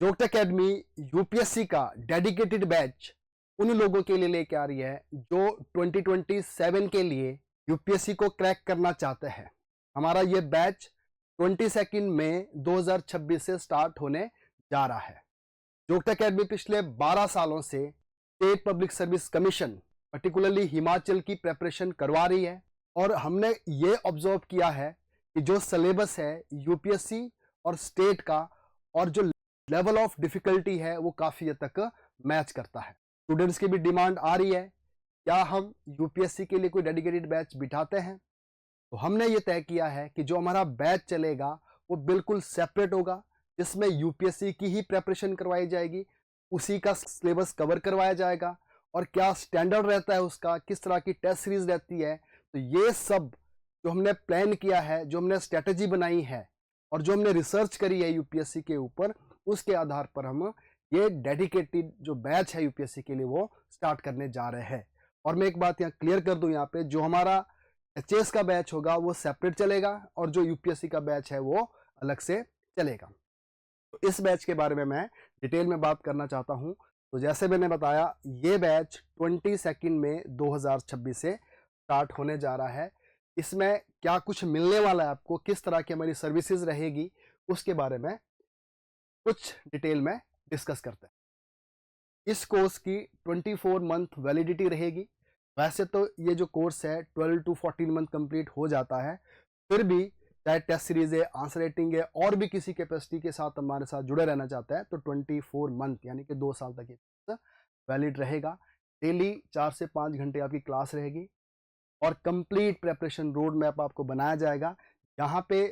जोग्ट academy UPSC का dedicated batch उन लोगों के लिए लेके आ रही है जो 2027 के लिए यूपीएससी को क्रैक करना चाहते हैं। हमारा ये बैच 22 मई 2026 से स्टार्ट होने जा रहा है। जोग्ट एकेडमी पिछले 12 सालों से state public service commission particularly Himachal की प्रेपरेशन करवा रही है और हमने ये ऑब्जर्व किया है कि जो सिलेबस है यूपीएससी और स्टेट का और जो लेवल ऑफ डिफिकल्टी है वो काफ़ी हद तक मैच करता है। स्टूडेंट्स की भी डिमांड आ रही है, क्या हम यूपीएससी के लिए कोई डेडिकेटेड बैच बिठाते हैं? तो हमने ये तय किया है कि जो हमारा बैच चलेगा वो बिल्कुल सेपरेट होगा, जिसमें यूपीएससी की ही प्रेपरेशन करवाई जाएगी, उसी का सिलेबस कवर करवाया जाएगा और क्या स्टैंडर्ड रहता है उसका, किस तरह की टेस्ट सीरीज रहती है। तो ये सब जो हमने प्लान किया है, जो हमने स्ट्रेटजी बनाई है और जो हमने रिसर्च करी है यूपीएससी के ऊपर, उसके आधार पर हम ये डेडिकेटेड जो बैच है यूपीएससी के लिए वो स्टार्ट करने जा रहे हैं। और मैं एक बात यहाँ क्लियर कर दूं, यहाँ पे जो हमारा एचएस का बैच होगा वो सेपरेट चलेगा और जो यूपीएससी का बैच है वो अलग से चलेगा। तो इस बैच के बारे में मैं डिटेल में बात करना चाहता हूँ। तो जैसे मैंने बताया, ये बैच 22 मई 2026 से स्टार्ट होने जा रहा है। इसमें क्या कुछ मिलने वाला है आपको, किस तरह की हमारी सर्विसेज रहेगी, उसके बारे में कुछ डिटेल में डिस्कस करते हैं। इस कोर्स की 24 मंथ वैलिडिटी रहेगी। वैसे तो ये जो कोर्स है 12 to 14 मंथ कंप्लीट हो जाता है, फिर भी चाहे टेस्ट सीरीज है, आंसर राइटिंग है और भी किसी कैपेसिटी के साथ हमारे साथ जुड़े रहना चाहता है तो 24 मंथ यानी कि 2 साल तक ये वैलिड रहेगा। डेली 4 से 5 घंटे आपकी क्लास रहेगी और कंप्लीट प्रेपरेशन रोड मैप आपको बनाया जाएगा। यहाँ पे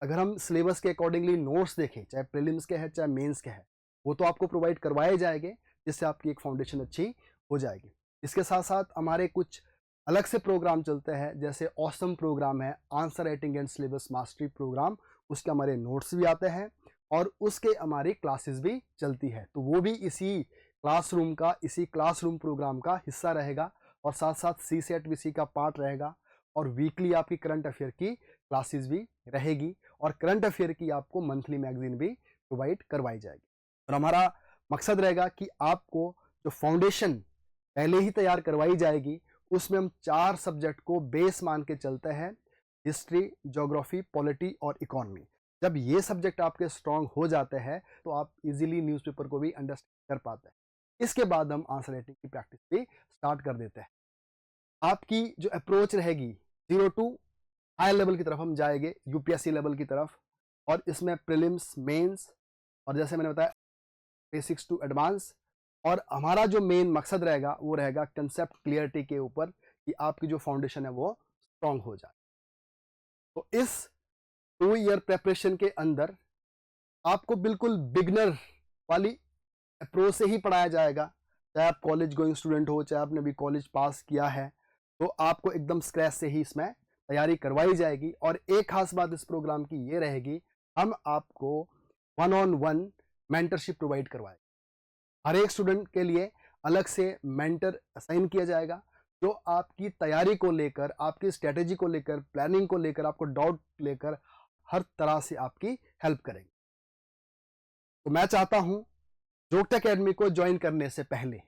अगर हम सिलेबस के अकॉर्डिंगली नोट्स देखें, चाहे प्रीलिम्स के हैं चाहे मेंस के हैं, वो तो आपको प्रोवाइड करवाए जाएंगे, जिससे आपकी एक फाउंडेशन अच्छी हो जाएगी। इसके साथ साथ हमारे कुछ अलग से प्रोग्राम चलते हैं, जैसे ऑसम प्रोग्राम है, answer writing and syllabus mastery program, उसके हमारे नोट्स भी आते हैं और उसके हमारी क्लासेस भी चलती है। तो वो भी इसी क्लासरूम प्रोग्राम का हिस्सा रहेगा और साथ साथ सी सेट वीसी का पार्ट रहेगा और वीकली आपकी करंट अफेयर की क्लासेस भी रहेगी और करंट अफेयर की आपको मंथली मैगजीन भी प्रोवाइड करवाई जाएगी। और हमारा मकसद रहेगा कि आपको जो फाउंडेशन पहले ही तैयार करवाई जाएगी, उसमें हम 4 सब्जेक्ट को बेस मान के चलते हैं, हिस्ट्री, ज्योग्राफी, पॉलिटी और इकोनॉमी। जब ये सब्जेक्ट आपके स्ट्रांग हो जाते हैं तो आप इजीली न्यूज़पेपर को भी अंडरस्टैंड कर पाते हैं। इसके बाद हम आंसर राइटिंग की प्रैक्टिस भी स्टार्ट कर देते हैं। आपकी जो अप्रोच रहेगी 0 टू हाई लेवल की तरफ हम जाएंगे, यूपीएससी लेवल की तरफ, और इसमें प्रीलिम्स, मेंस और जैसे मैंने बताया बेसिक्स टू एडवांस। और हमारा जो मेन मकसद रहेगा वो रहेगा कंसेप्ट क्लियरिटी के ऊपर, कि आपकी जो फाउंडेशन है वो स्ट्रांग हो जाए। तो इस 2 ईयर प्रेपरेशन के अंदर आपको बिल्कुल बिगनर वाली अप्रोच से ही पढ़ाया जाएगा। चाहे आप कॉलेज गोइंग स्टूडेंट हो, चाहे आपने भी कॉलेज पास किया है, तो आपको एकदम स्क्रैच से ही इसमें तैयारी करवाई जाएगी। और एक खास बात इस प्रोग्राम की ये रहेगी, हम आपको 1-on-1 मेंटरशिप प्रोवाइड करवाएंगे। हर एक स्टूडेंट के लिए अलग से मेंटर असाइन किया जाएगा, जो आपकी तैयारी को लेकर, आपकी स्ट्रेटेजी को लेकर, प्लानिंग को लेकर, आपको डाउट लेकर हर तरह से आपकी हेल्प करेंगे। तो मैं चाहता हूं जोग्ट एकेडमी को ज्वाइन करने से पहले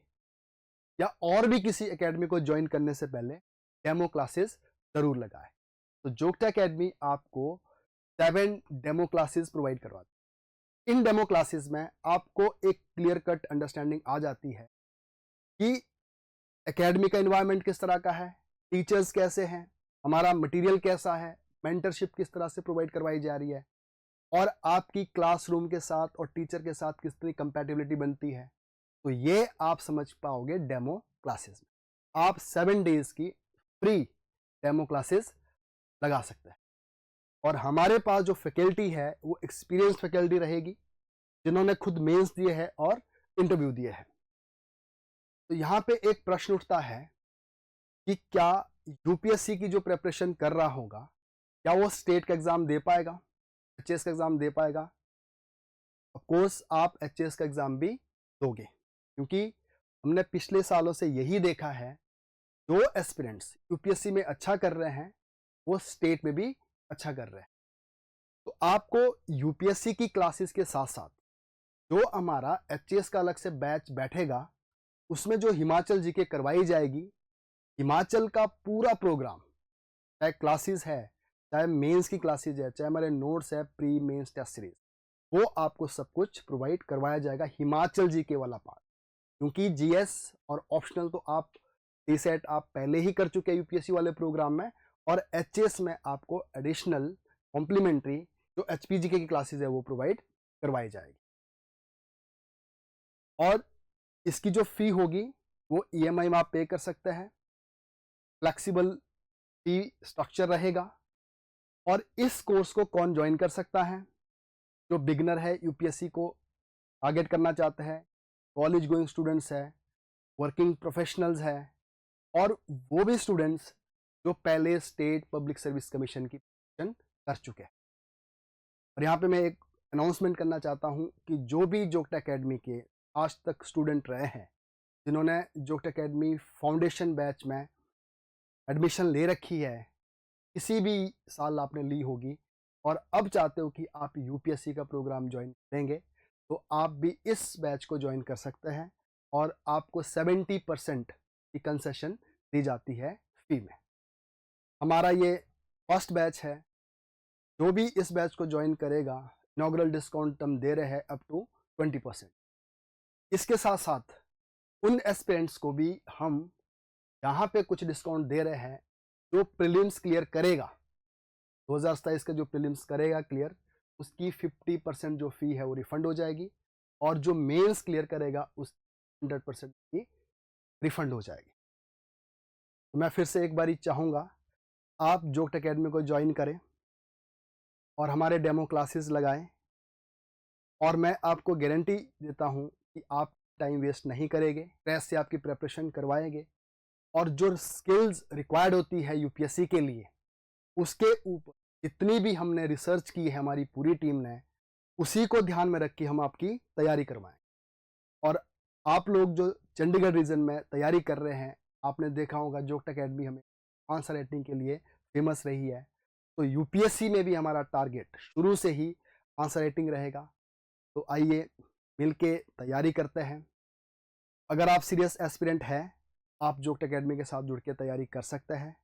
या और भी किसी एकेडमी को ज्वाइन करने से पहले डेमो क्लासेस जरूर लगाएं। तो जोग्ट एकेडमी आपको 7 डेमो क्लासेस प्रोवाइड करवाती है। इन डेमो क्लासेस में आपको एक क्लियर कट अंडरस्टैंडिंग आ जाती है कि एकेडमी का एनवायरनमेंट किस तरह का है, टीचर्स कैसे हैं, हमारा मटेरियल कैसा है, मेंटरशिप किस तरह से प्रोवाइड करवाई जा रही है और आपकी क्लासरूम के साथ और टीचर के साथ किस तरह कंपैटिबिलिटी बनती है। तो ये आप समझ पाओगे डेमो क्लासेस में। आप 7 डेज की फ्री डेमो क्लासेस लगा सकते हैं और हमारे पास जो फैकल्टी है वो एक्सपीरियंस फैकल्टी रहेगी, जिन्होंने खुद मेंस दिए हैं और इंटरव्यू दिए हैं। तो यहाँ पे एक प्रश्न उठता है कि क्या यूपीएससी की जो प्रिपरेशन कर रहा होगा, क्या वो स्टेट का एग्जाम दे पाएगा, एचएस का एग्जाम दे पाएगा? ऑफ कोर्स आप एचएस का एग्जाम भी दोगे, क्योंकि हमने पिछले सालों से यही देखा है, जो एस्पिरेंट्स यूपीएससी में अच्छा कर रहे हैं वो स्टेट में भी अच्छा कर रहे हैं। तो आपको यूपीएससी की क्लासेस के साथ साथ जो हमारा एचएस का अलग से बैच बैठेगा, उसमें जो हिमाचल जीके करवाई जाएगी, हिमाचल का पूरा प्रोग्राम, चाहे क्लासेस है, चाहे मेंस की क्लासेस है, चाहे हमारे नोट्स है, प्री मेंस टेस्ट सीरीज, वो आपको सब कुछ प्रोवाइड करवाया जाएगा, हिमाचल जीके वाला पार्ट। क्योंकि जीएस और ऑप्शनल तो आप सीसेट आप पहले ही कर चुके हैं यूपीएससी वाले प्रोग्राम में, और एचएस में आपको एडिशनल कॉम्प्लीमेंट्री जो एचपीजीके की क्लासेस है वो प्रोवाइड करवाई जाएगी। और इसकी जो फी होगी वो ईएमआई में आप पे कर सकते हैं, फ्लेक्सिबल फी स्ट्रक्चर रहेगा। और इस कोर्स को कौन ज्वाइन कर सकता है? जो बिगनर है, यूपीएससी को टारगेट करना चाहते हैं, कॉलेज गोइंग स्टूडेंट्स है, वर्किंग प्रोफेशनल्स है, और वो भी स्टूडेंट्स जो पहले स्टेट पब्लिक सर्विस कमीशन की प्रिपरेशन कर चुके हैं। और यहाँ पे मैं एक अनाउंसमेंट करना चाहता हूँ कि जो भी जोग्ट एकेडमी के आज तक स्टूडेंट रहे हैं, जिन्होंने जोग्ट एकेडमी फाउंडेशन बैच में एडमिशन ले रखी है, किसी भी साल आपने ली होगी, और अब चाहते हो कि आप यूपीएससी का प्रोग्राम ज्वाइन करेंगे, तो आप भी इस बैच को ज्वाइन कर सकते हैं, और आपको 70% की कंसेशन दी जाती है फी में। हमारा ये फर्स्ट बैच है। जो भी इस बैच को ज्वाइन करेगा, इनॉग्रल डिस्काउंट हम दे रहे हैं अप टू 20%। इसके साथ साथ उन एस्पिरेंट्स को भी हम यहाँ पे कुछ डिस्काउंट दे रहे हैं, जो प्रीलिम्स क्लियर करेगा, 2027 का जो प्रीलिम्स करेगा क्लियर, उसकी 50% जो फी है वो रिफंड हो जाएगी, और जो मेंस क्लियर करेगा उस 100% की रिफंड हो जाएगी। तो मैं फिर से एक बारी चाहूँगा आप जोग्ट एकेडमी को ज्वाइन करें और हमारे डेमो क्लासेस लगाएं, और मैं आपको गारंटी देता हूं कि आप टाइम वेस्ट नहीं करेंगे, स्ट्रेस से आपकी प्रिपरेशन करवाएंगे, और जो स्किल्स रिक्वायर्ड होती है यूपीएससी के लिए, उसके ऊपर जितनी भी हमने रिसर्च की है हमारी पूरी टीम ने, उसी को ध्यान में रख के हम आपकी तैयारी करवाएं। और आप लोग जो चंडीगढ़ रीजन में तैयारी कर रहे हैं, आपने देखा होगा जोग्ट एकेडमी हमें आंसर राइटिंग के लिए फेमस रही है, तो यूपीएससी में भी हमारा टारगेट शुरू से ही आंसर राइटिंग रहेगा। तो आइए मिलके तैयारी करते हैं। अगर आप सीरियस एस्पिरेंट हैं, आप जोग्ट एकेडमी के साथ जुड़ के तैयारी कर सकते हैं।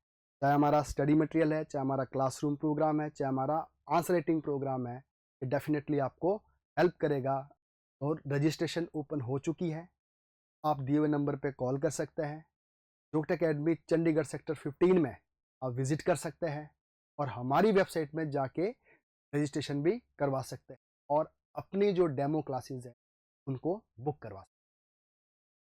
चाहे हमारा स्टडी मटेरियल है, चाहे हमारा क्लासरूम प्रोग्राम है, चाहे हमारा आंसर राइटिंग प्रोग्राम है, ये डेफिनेटली आपको हेल्प करेगा। और रजिस्ट्रेशन ओपन हो चुकी है, आप दिए हुए नंबर पे कॉल कर सकते हैं। जोग्ट एकेडमी चंडीगढ़ सेक्टर 15 में आप विजिट कर सकते हैं, और हमारी वेबसाइट में जाके रजिस्ट्रेशन भी करवा सकते हैं, और अपनी जो डेमो क्लासेस हैं उनको बुक करवा सकते हैं।